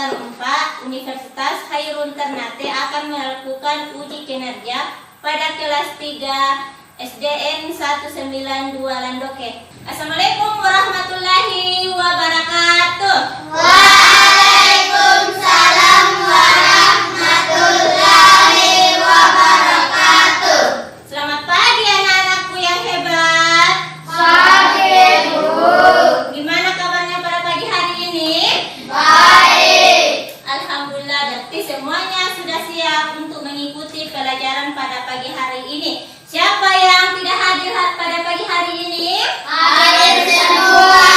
Angkatan 4 Universitas Khairun Ternate akan melakukan uji kinerja pada kelas 3 SDN 192 Landoke. Assalamualaikum warahmatullahi wabarakatuh. Waalaikumsalam warahmatullahi wabarakatuh. Selamat pagi anak-anakku yang hebat. Pagi, Bu. Gimana kabarnya pada pagi hari ini? Baik. Alhamdulillah, berarti semuanya sudah siap untuk mengikuti pelajaran pada pagi hari ini. Siapa yang tidak hadir pada pagi hari ini? Hadir semua.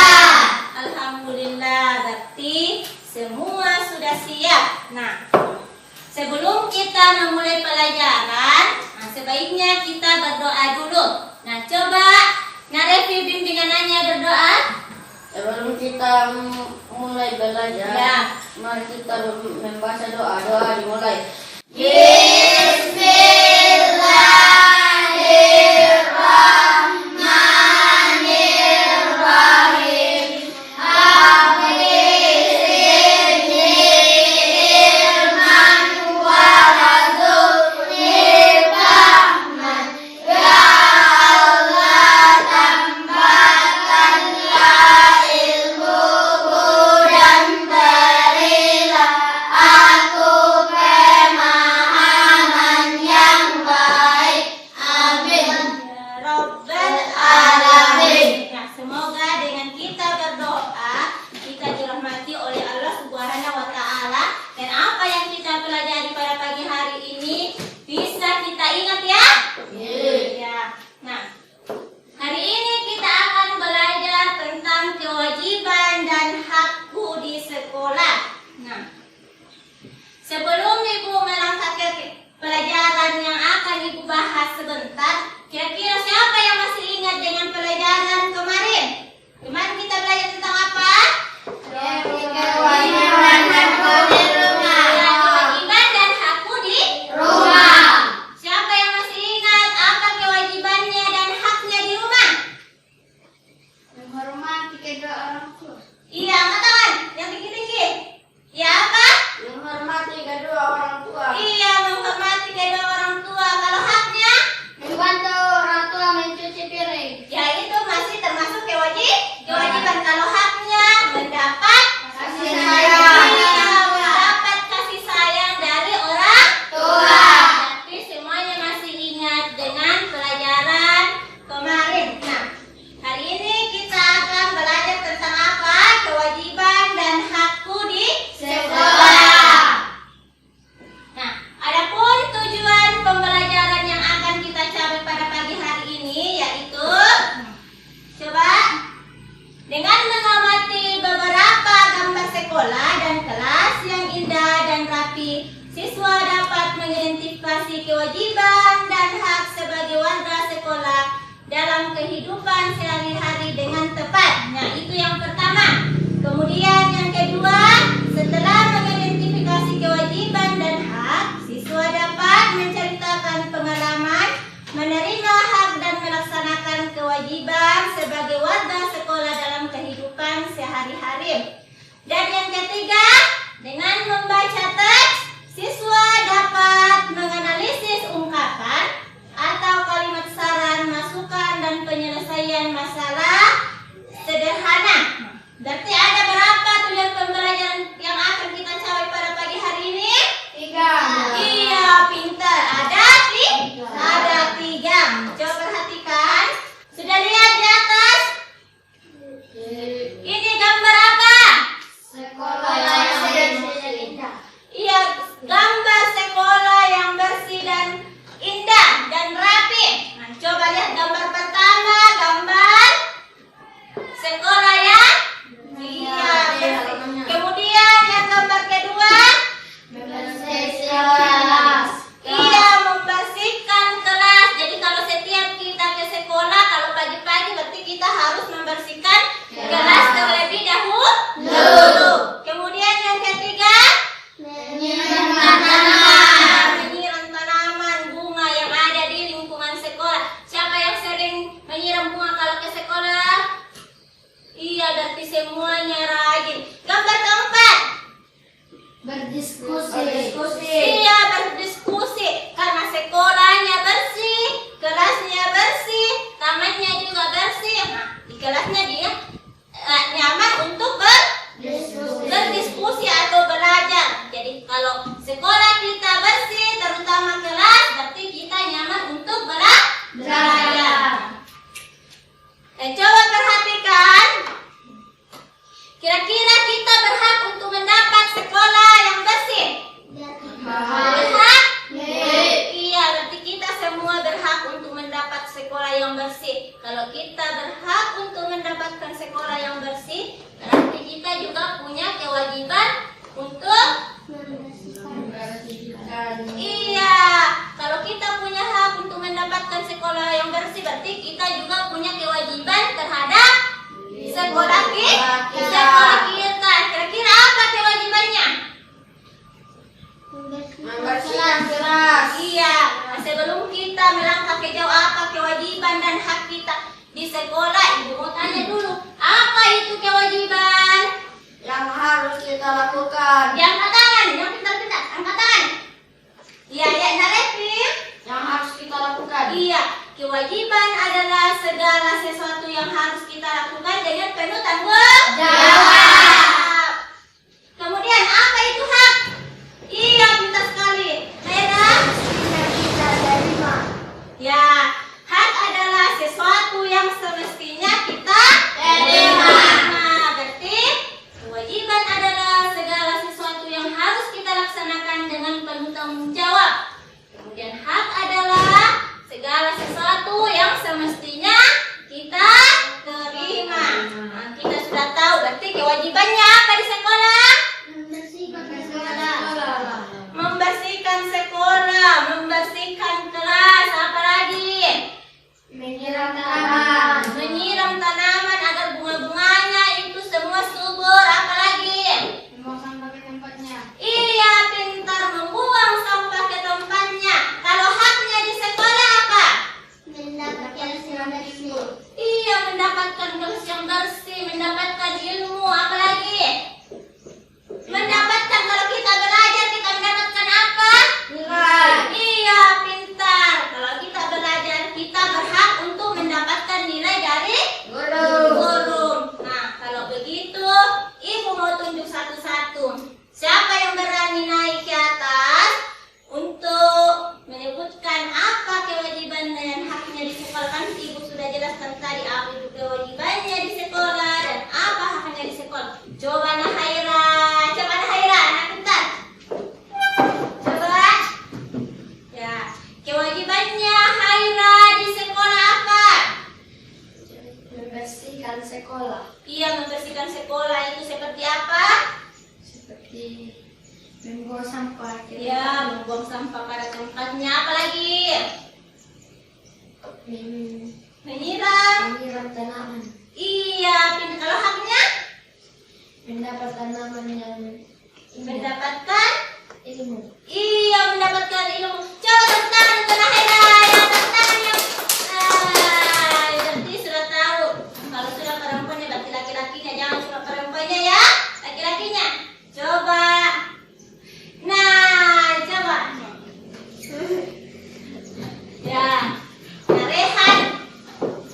Alhamdulillah, berarti semua sudah siap. Nah, sebelum kita memulai pelajaran, sebaiknya kita berdoa dulu. Nah, coba Narevi bimbingannya berdoa. Sebelum kita mulai belajar, Ya. mari kita membaca doa. Doa dimulai. Bismillahirrahmanirrahim. Akhirni warzuqni fahman. Ya Allah, tambahkanlah ilmuku dan berilah aku pemahaman yang baik. Amin. Ya Rabbal Alamin. Nah, semoga dengan kita berdoa, kita dirahmati oleh Allah Subhanahu wa Ta'ala, dan apa yang kita pelajari pada pagi hari ini bisa kita ingat ya. Ya. Nah, hari ini kita akan belajar tentang kewajiban dan hakku di sekolah. Nah, sebelum Ibu melangkah ke pelajaran yang akan Ibu bahas sebentar, kira-kira siapa yang masih ingat dengan pelajaran kemarin? Kemarin kita belajar tentang apa? Kewajiban hakku di rumah. Ya, kewajiban dan hakku di Rumah. Siapa yang masih ingat apa kewajibannya dan haknya di rumah? Menghormati kedua orang tua. Iya, angkat tangan yang tinggi-tinggi. Ya, apa? Menghormati kedua orang tua. Iya, menghormati kedua orang tua. Kalau haknya? Membantu orang tua mencuci piring. Ya, itu masih termasuk kewajiban. Kalau haknya mendapat Kasih sayang. Iya, mendapat kasih sayang dari orang Tua. Tapi semuanya masih ingat dengan pelajaran kemarin. Nah, hari ini kita akan belajar tentang apa? Kewajiban dan hakku di Sekolah. Nah, adapun tujuan pembelajaran yang akan kita capai pada pagi hari ini yaitu, coba dengan mengamati beberapa gambar sekolah dan kelas yang indah dan rapi, siswa dapat mengidentifikasi kewajiban dan hak sebagai warga sekolah dalam kehidupan sehari-hari dengan tepat. Nah, itu yang pertama. Kemudian yang kedua, setelah mengidentifikasi kewajiban dan hak, siswa dapat menceritakan pengalaman, menerima hak dan melaksanakan kewajiban sebagai warga sekolah dalam kehidupan sehari-hari. Dan yang ketiga, dengan membaca teks, siswa dapat menganalisis ungkapan atau kalimat saran, masukan, dan penyelesaian masalah sederhana. Berarti ada berapa tujuan pembelajaran yang akan kita capai pada pagi hari ini? 3. Iya, pintar. Ada tiga. Coba perhatikan. Sudah lihat di atas? Ini gambar apa? Sekolah yang Berdiskusi. Iya, berdiskusi. Karena sekolahnya bersih, kelasnya bersih, tamannya juga bersih. Nah, di kelasnya dia nyaman untuk berdiskusi atau belajar. Jadi kalau sekolah kita bersih, terutama kelas, berarti kita nyaman untuk belajar. Dan coba perhatikan, kira-kira kita berhak untuk mendapat sekolah yang bersih? Berhak? Iya, berarti kita semua berhak untuk mendapat sekolah yang bersih. Kalau kita berhak untuk mendapatkan sekolah yang bersih, berarti kita juga punya kewajiban untuk iya. Kalau kita punya hak untuk mendapatkan sekolah yang bersih, berarti kita juga punya kewajiban terhadap sekolah kita. Kira-kira apa kewajibannya? Membersihkan kelas. Iya, sebelum kita melangkah ke jauh apa kewajiban dan hak kita di sekolah, Ibu mau tanya dulu, apa itu kewajiban? Yang harus kita lakukan. Yang angkat tangan, yang pintar-pintar, angkat tangan. Iya, ya, Narefim. Yang harus kita lakukan. Iya, kewajiban adalah segala sesuatu yang harus kita lakukan dengan penuh tanggung jawab. Kemudian apa itu hak? Iya, pintar sekali. Naira? Ya, hak adalah sesuatu yang semestinya kita terima. Nah, berarti kewajiban adalah segala sesuatu yang harus kita laksanakan dengan penuh tanggung jawab. Kemudian hak adalah segala sesuatu yang semestinya kita terima. Nah, kita sudah tahu berarti kewajibannya apa di sekolah? Membersihkan sekolah, membersihkan kelas, apa lagi? Menyiram tanaman. Menyiram tanaman agar bunga-bunganya itu semua subur, apa lagi? Membuang sampah ke tempatnya. Iya, pintar, membuang sampah ke tempatnya. Kalau haknya di sekolah apa? Mendapatkan siram bersih. Iya, mendapatkan kelas yang bersih, mendapatkan ilmu, apa lagi? Mendapatkan, kalau kita belajar, kita mendapatkan apa? Nilai. Iya, pintar. Kalau kita belajar, kita berhak untuk mendapatkan nilai dari guru. Nah, kalau begitu, Ibu mau tunjuk satu-satu. Siapa yang berani naik ke atas untuk menyebutkan apa kewajiban dan haknya di sekolah? Kan Ibu sudah jelaskan tadi apa itu kewajibannya di sekolah dan apa haknya di sekolah. Coba Nahaira, anak pintar. Coba. Ya, kewajibannya Haira di sekolah apa? Membersihkan sekolah. Iya, membersihkan sekolah itu seperti apa? Seperti membuang sampah ke Ya, membuang sampah pada tempatnya. Apalagi? Menyiram. menyiram tanaman. Iya, pintar. Kalau haknya? Mendapat tanaman yang Mendapatkan? ilmu. Iya, mendapatkan ilmu. Coba tepuk tangan untuk Nahira. Ya, tepuk tangan yang berarti sudah tahu. Kalau sudah perempuannya berarti laki-lakinya. Jangan cuma perempuannya ya. Laki-lakinya. Coba. Nah, coba. Ya.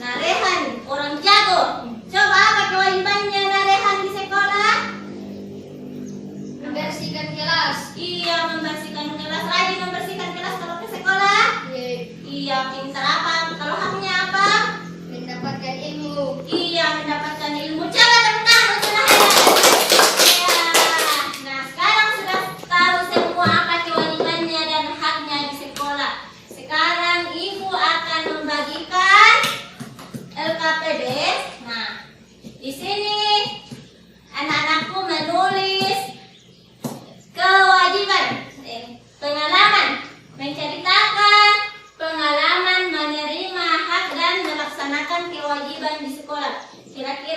Narehan, orang jago. Coba apa kewajibannya Narehan di sekolah? Membersihkan kelas. Iya, membersihkan kelas. Lagi membersihkan kelas kalau ke sekolah. Iya, pintar. Apa? Kalau haknya apa? Mendapatkan ilmu. Iya, mendapatkan ilmu. Coba tepuk tangan untuk Nahira. Ya. Nah, sekarang sudah tahu semua apa kewajibannya dan haknya di sekolah. Sekarang Ibu akan membagikan LKPD. Nah, di sini anak-anakku menulis kewajiban, pengalaman, menceritakan pengalaman menerima hak dan melaksanakan kewajiban di sekolah. Kira-kira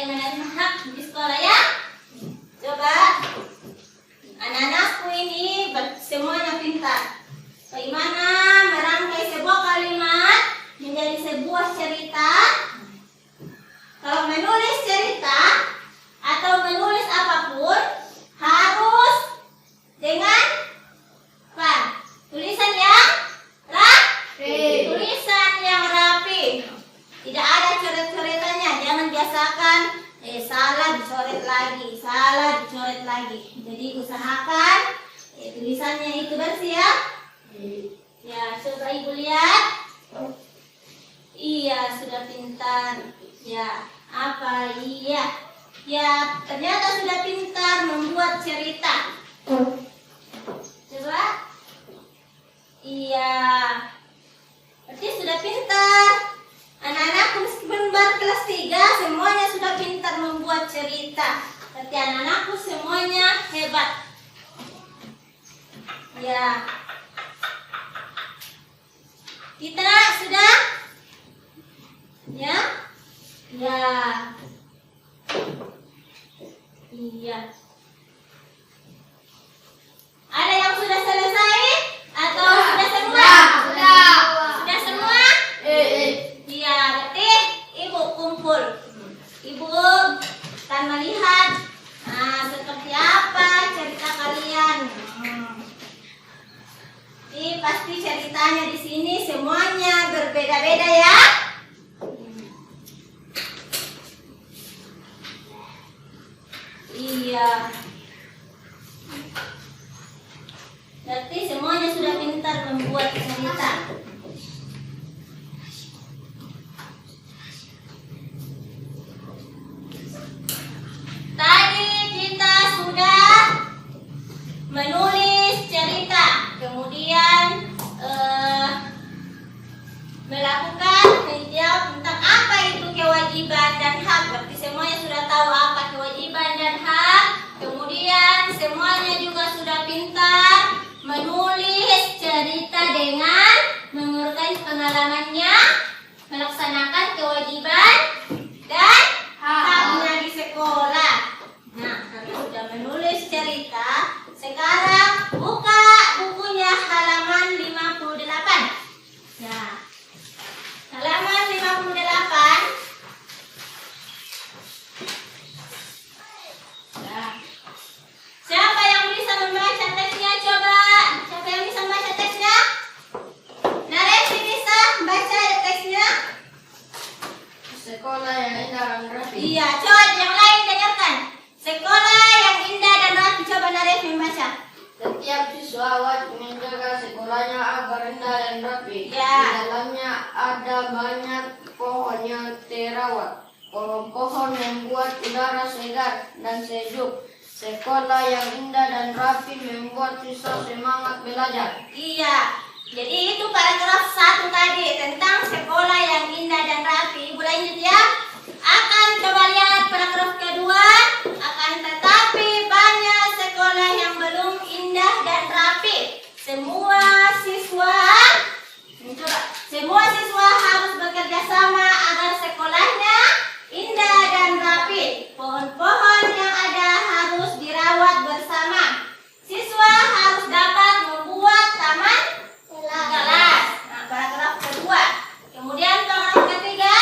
bagaimana hak di sekolah ya? Coba anak-anakku ini semuanya pintar. Bagaimana merangkai sebuah kalimat menjadi sebuah cerita? Kalau menulis cerita atau menulis apapun harus dengan apa? Tulisan yang rapi. Tulisan yang rapi. Tidak ada coret-coretannya. Jangan biasakan salah dicoret lagi, salah dicoret lagi. Jadi usahakan tulisannya itu bersih ya. Ya, coba ibu lihat. Iya, sudah pintar. Ya, apa? Iya. Ya, ternyata sudah pintar membuat cerita. Coba. Iya. Berarti sudah pintar. Anak-anakku meskipun baru kelas 3 semuanya sudah pintar membuat cerita. Berarti anak-anakku semuanya hebat. Ya. Kita sudah? Ya? Ya. Iya. Ada yang sudah selesai? Atau sudah semua? Sudah semua? Iya, berarti ibu kumpul. Ibu akan melihat seperti apa cerita kalian. Ini pasti ceritanya di sini semuanya berbeda-beda ya. Iya. Berarti semuanya sudah pintar membuat cerita. Tadi kita sudah menulis cerita, kemudian melakukan menjawab tentang apa itu kewajiban dan hak. Berarti semuanya sudah tahu apa kewajiban dan hak. Kemudian semuanya juga sudah pintar menulis cerita dengan mengurutkan pengalamannya melaksanakan kewajiban dan haknya di sekolah. Nah, kami sudah menulis cerita. Sekarang buka bukunya halaman 58. Nah, halaman 58. Nah, siapa yang bisa membaca teksnya? Coba. Siapa yang bisa membaca teksnya? Naresi bisa baca teksnya? Sekolah yang indah dan rapi. Iya, coba yang lain dengarkan. Sekolah yang indah dan rapi. Coba Naresi membaca. Setiap siswa wajib menjaga sekolahnya agar indah dan rapi. Ya. Di dalamnya ada banyak pohon yang terawat. Pohon-pohon membuat udara segar dan sejuk. Sekolah yang indah dan rapi membuat siswa semangat belajar. Iya. Jadi itu paragraf 1 tadi tentang sekolah yang indah dan rapi. Ibu lanjut ya. Akan coba lihat paragraf kedua. Akan tetapi banyak sekolah yang belum indah dan rapi. Semua siswa harus bekerja sama agar sekolahnya indah dan rapi. Pohon-pohon yang ada harus dirawat bersama. Siswa harus dapat membuat taman kelas. Nah, paragraf kedua. Kemudian paragraf ketiga.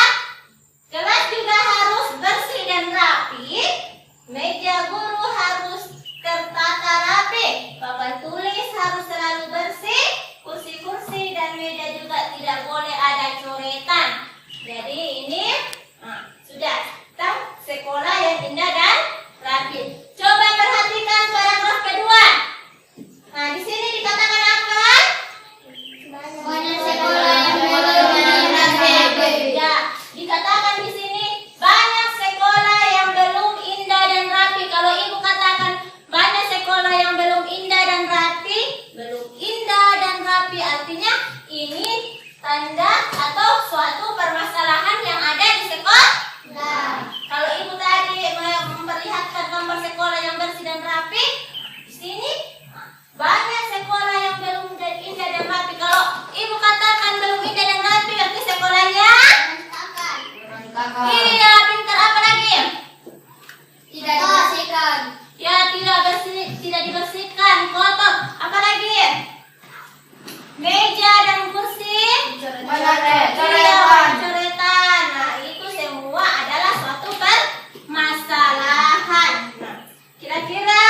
coretan. Nah, itu semua adalah suatu permasalahan. Nah, kira-kira,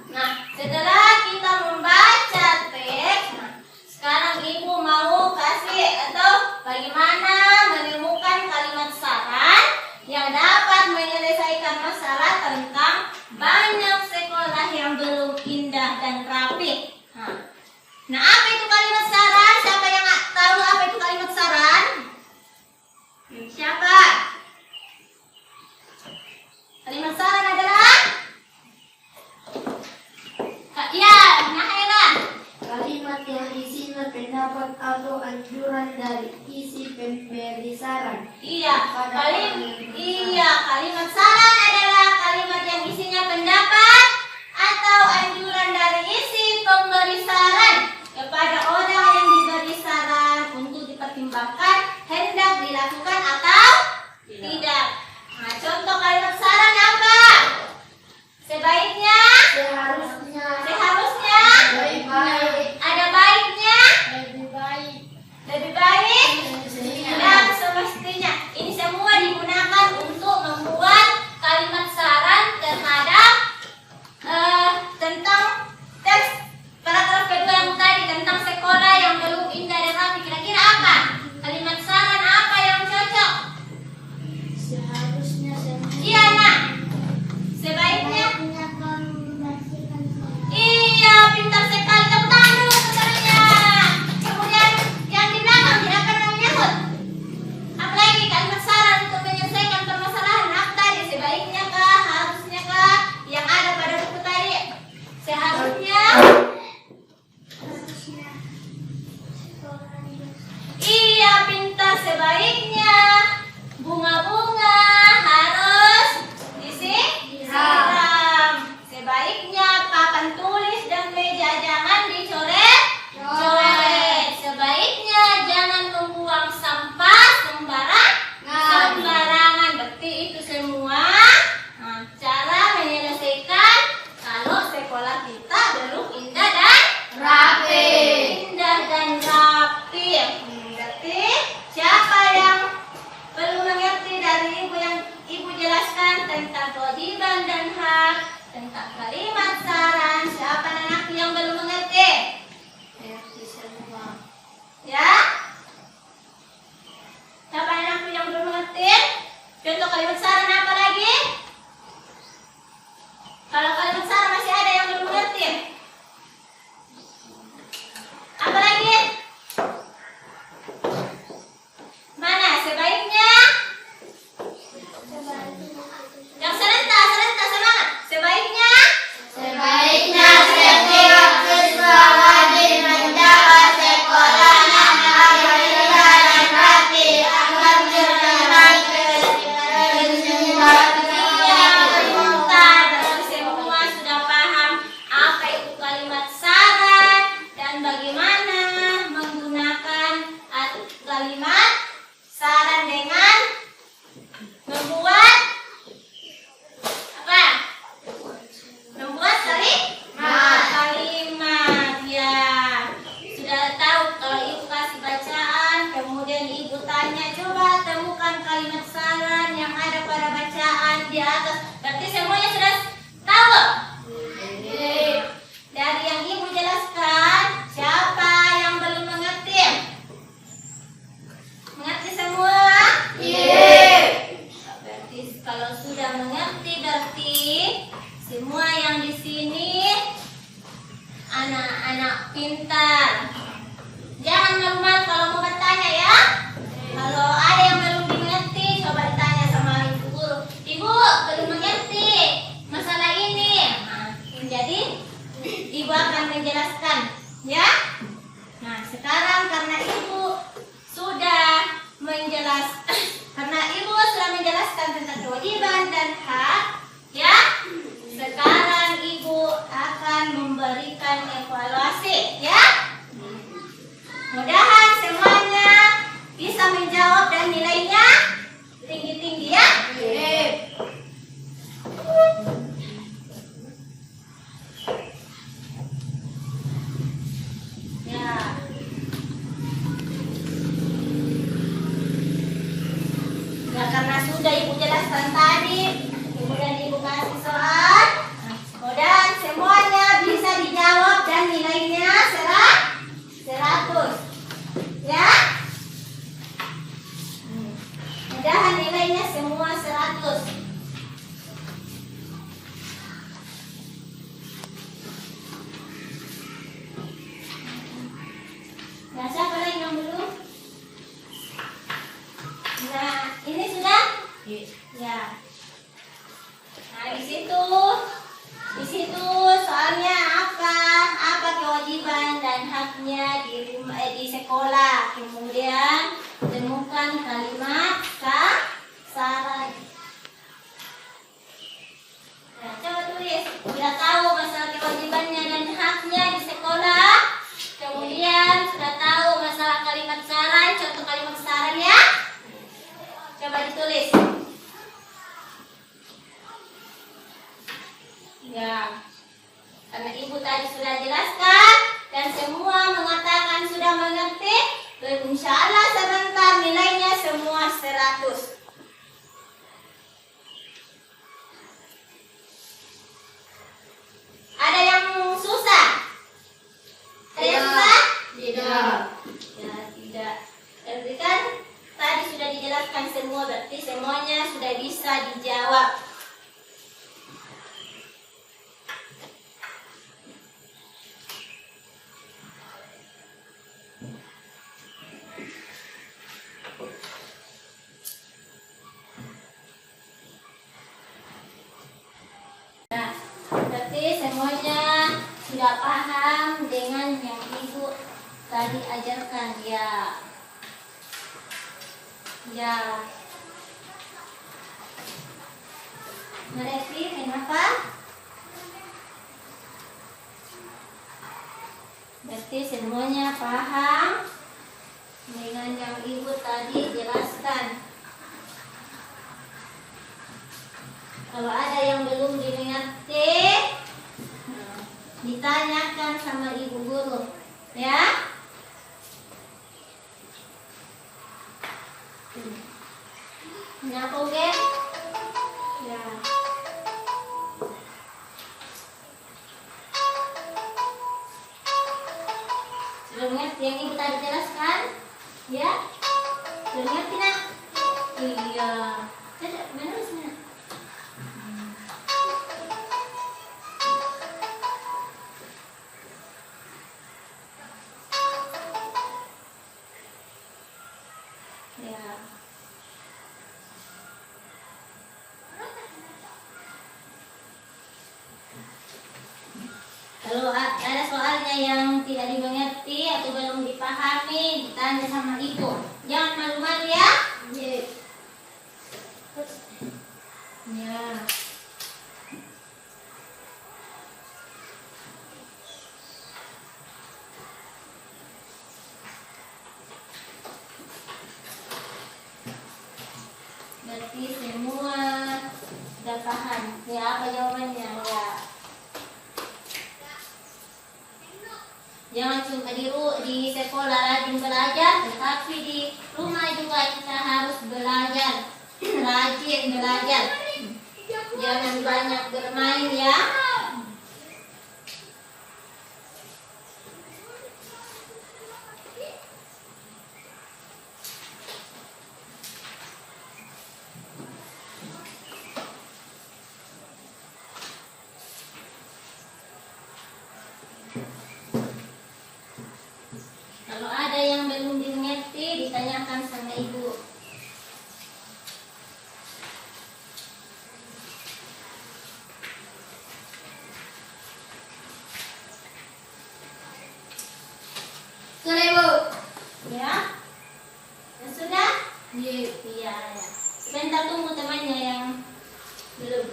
nah, setelah kita membaca teks, nah, sekarang ibu mau kasih atau bagaimana menemukan kalimat saran yang dapat menyelesaikan masalah tentang banyak sekolah yang belum indah dan rapi. Nah, apa itu kalimat saran? Siapa yang tahu apa itu kalimat saran? Siapa? Kalimat saran adalah? Ya, Nahera. Kalimat yang isinya pendapat atau anjuran dari isi pemberi saran. Kalimat saran adalah kalimat yang isinya pendapat atau anjuran dari isi pemberi saran kepada orang yang diberi saran untuk dipertimbangkan hendak dilakukan atau tidak. Nah, contoh kalimat saran apa? Sebaiknya, seharusnya, ada baiknya, lebih baik, dan semestinya. Ini semua digunakan untuk membuat kalimat saran terhadap tentang teks paragraf kedua yang tadi tentang sekolah yang belum indah dan rapi. Kira-kira apa? Kalimat saran apa yang cocok? Seharusnya Iya, nak. Sebaiknya. Iya, pintar sekali. Tepuk tangan dulu saudaranya. Kemudian yang di belakang tidak akan menyahut. Apalagi kalimat saran untuk menyelesaikan permasalahan apa tadi? Sebaiknya kah? Harusnya kah? Yang ada pada buku tadi. Seharusnya. Iya, pintar. Sebaiknya bunga-bunga harus disiram. Sebaiknya papan tulis dan meja jangan dicoret. Sebaiknya jangan membuang sampah sembarangan. Berarti itu semua cara menyelesaikan kalau sekolah kita belum indah dan rapi. Berarti siapa yang belum mengerti dari ibu yang ibu jelaskan tentang kewajiban dan hak, tentang kalimat saran? Siapa anak yang belum mengerti? mengerti semua. Ya? Siapa anak yang belum mengerti? Contoh kalimat saran apa lagi? Kalau kalimat saran masih ada yang belum mengerti. Apa lagi? Mana? Sebaiknya? Yang serentak semangat. Sebaiknya? Setiap siswa wajib menjaga sekolah yang indah dan rapi agar tercipta keseimbangan. Berarti semua sudah paham apa itu kalimat saran dan bagaimana menggunakan kalimat saran dengan membuat apa? Membuat kalimat. Ya, sudah tahu. Kalau ibu kasih bacaan, kemudian ibu tanya, coba temukan kalimat saran yang ada pada bacaan di atas. Berarti semuanya sudah tahu. Dari yang ibu jelaskan, siapa yang belum mengerti? Mengerti semua? Berarti kalau sudah mengerti, berarti semua yang di sini anak-anak pintar. Jangan malu-malu kalau mau bertanya ya. Kalau ada yang belum dimengerti, coba ditanya sama ibu guru. Ibu, belum mengerti masalah ini. Nah, jadi ibu akan menjelaskan, ya. Nah, sekarang karena ibu sudah menjelaskan tentang kewajiban dan hak, ya. Sekarang ibu akan memberikan evaluasi, ya. Mudahan semuanya bisa menjawab dan Ibu jelaskan tadi, kemudian Ibu kasih soal, kemudian semuanya bisa dijawab dan nilainya 100. Ya? Mudahan nilainya semua 100. Nah, siapa lagi yang belum? Nah, ini sudah? Ya. Nah, di situ soalnya apa kewajiban dan haknya di sekolah. Kemudian temukan kalimat saran. Nah, coba tulis. Sudah tahu masalah kewajibannya dan haknya di sekolah. Kemudian sudah tahu masalah kalimat saran, contoh kalimat saran ya. Coba ditulis. Ya. Karena Ibu tadi sudah jelaskan dan semua mengatakan sudah mengerti, insya Allah sebentar nilainya semua 100. Ada yang susah? Ada yang susah? Tidak. Ya, tidak. Berarti kan tadi sudah dijelaskan semua, berarti semuanya sudah bisa dijawab. Nah, berarti semuanya sudah paham dengan yang Ibu tadi ajarkan ya. Ya. Mereka kenapa? Berarti semuanya paham dengan yang Ibu tadi jelaskan. Kalau ada yang belum dimengerti, ditanyakan sama ibu guru, ya. Kenapa oke? Ya. Sudah mengerti yang ibu tadi jelaskan? Ya? Sudah mengerti nak? Iya. Mana sih? Ya. Kalau ada soalnya yang tidak dimengerti atau belum dipahami, ditanya sama ibu. Jangan malu-malu ya. Ya. Berarti semua sudah paham. Ya, apa jawabannya? Ya. Jangan cuma di sekolah rajin belajar, tetapi di rumah juga kita harus belajar, rajin belajar. Jangan banyak bermain ya. Kalau ada yang belum dimengerti, ditanyakan sama ibu. Sudah ibu? Ya? Ya sudah? Iya. Iya. Sebentar tunggu temannya yang belum.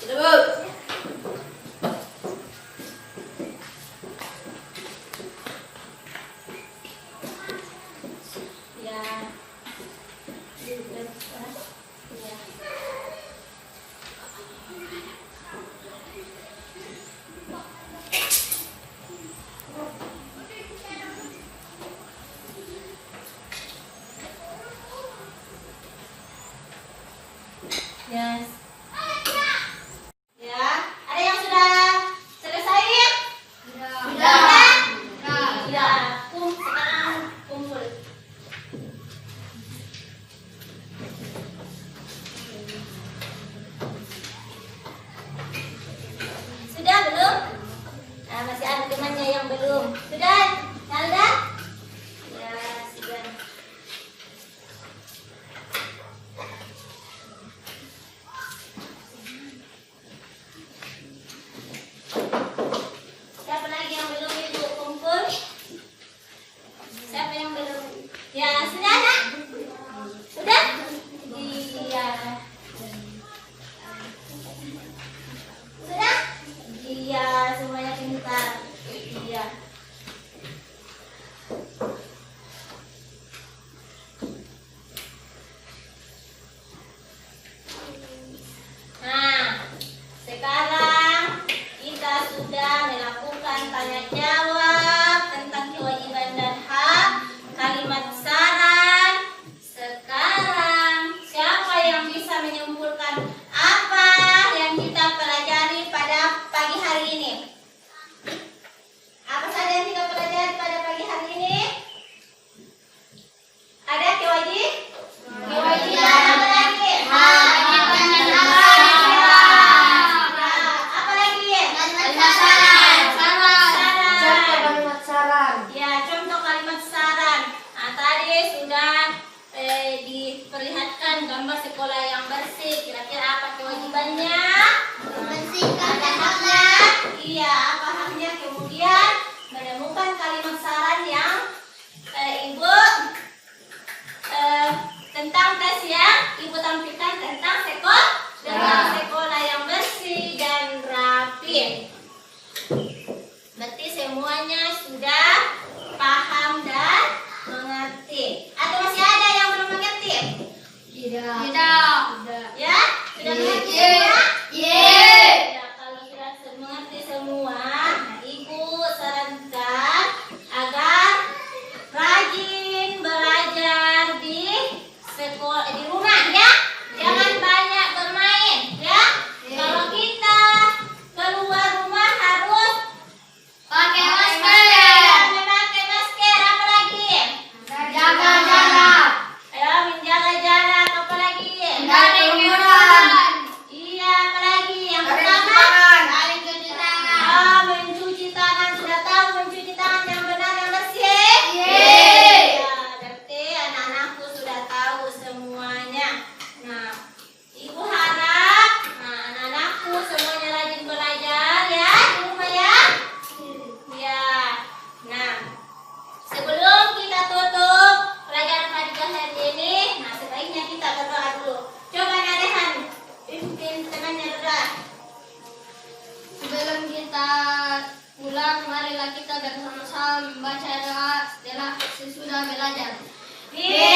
Sudah bu? Yes. Ya, ada yang sudah selesai? Sudah. Ya, sekarang kumpul. Sudah belum? Nah, masih ada temannya yang belum. Sudah, Nalda? Ya, sudah. Siapa lagi yang belum Ibu kumpul? Siapa yang belum? Ya, sudah, Nak? Sudah? Iya. Sudah? Iya, semuanya pintar. Iya. Nah, sekarang kita sudah melakukan tanya jawab tentang kewajiban dan hak, kalimat saran. Sekarang siapa yang bisa menyimpulkan apa yang kita pelajari pada pagi hari ini? Apa saja yang kita pelajari pada pagi hari ini? Ada kewajiban apa lagi? Apa lagi? Kalimat saran. Ya, contoh kalimat saran. Nah, tadi sudah diperlihatkan gambar sekolah yang bersih. Kira-kira apa kewajibannya? Ada haknya. Iya, apa haknya? Kemudian menemukan kalimat saran yang Ibu tentang tes yang Ibu tampilkan tentang sekolah yang bersih dan rapi. Berarti semuanya sudah paham dan mengerti. Atau masih ada yang belum mengerti? Tidak. Ya? Sudah mengerti Iya. semua? Iya. Ya, kalau sudah mengerti semua, nah, Ibu sarankan agar rajin belajar di sekolah, di rumah ya. Jangan banyak bermain ya. Kalau kita keluar rumah harus Pakai memakai masker, apa lagi? Jaga jarak. Ayo menjaga jarak, apa lagi? Hindari kerumunan. Iya, apa lagi? Yang Saling pertama, cuci tangan. mencuci tangan. Sudah tahu mencuci tangan yang benar yang bersih? Iya. Ya, berarti anak-anakku sudah tahu semuanya. Nah, Ibu harap anak-anakku semuanya rajin belajar ya di rumah ya. Ya. Nah, sebelum kita tutup pelajaran pagi hari ini, nah sebaiknya kita berdoa dulu. Coba Nadehan, pimpin temannya berdoa. Sebelum kita pulang, marilah kita bersama-sama membaca doa setelah sesudah belajar. Bismillahirrahmanirrahim.